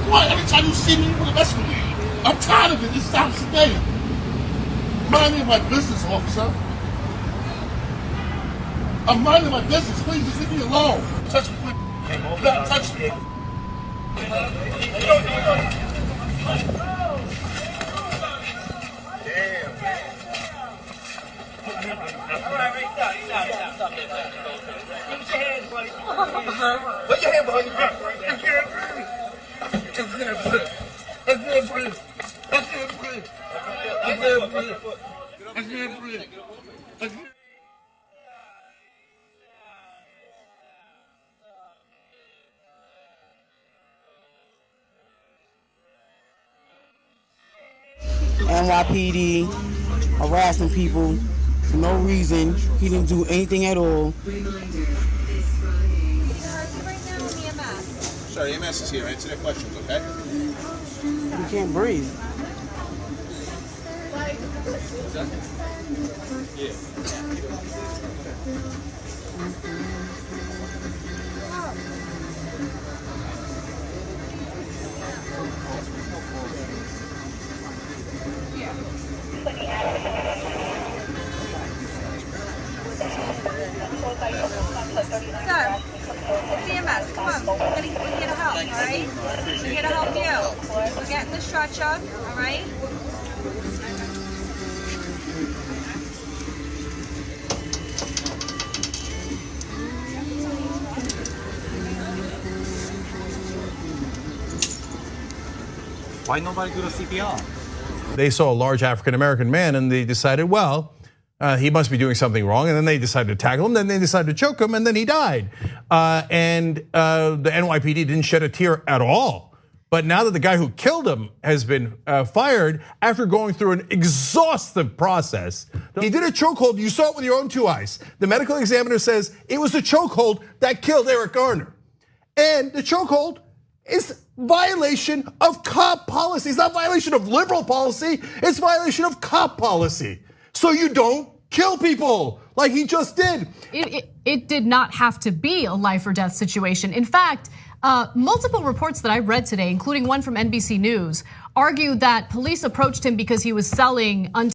Why? Every time you see me, you want to mess with me. I'm tired of it. This time today. Minding my business, officer. I'm minding my business. Please just leave me alone. Touch me. Do not touch me. Put your hand behind your back. I can't breathe. I can't breathe. I can't breathe. I can't breathe. I can't breathe. I can't. NYPD harassing people for no reason. He didn't do anything at all. Sorry, EMS is here. Answer their questions, okay? He can't breathe. What's that? Yeah. Sir, it's EMS. Come on. We're here to help, all right? We're here to help you. We're getting the stretcher, all right? Why nobody do the CPR? They saw a large African-American man and they decided, well, he must be doing something wrong. And then they decided to tackle him, then they decided to choke him, and then he died. And the NYPD didn't shed a tear at all. But now that the guy who killed him has been fired after going through an exhaustive process, he did a chokehold. You saw it with your own two eyes. The medical examiner says it was the chokehold that killed Eric Garner. And the chokehold is violation of cop policy. It's not violation of liberal policy, it's violation of cop policy. So you don't kill people like he just did. It did not have to be a life or death situation. In fact, multiple reports that I read today, including one from NBC News, argue that police approached him because he was selling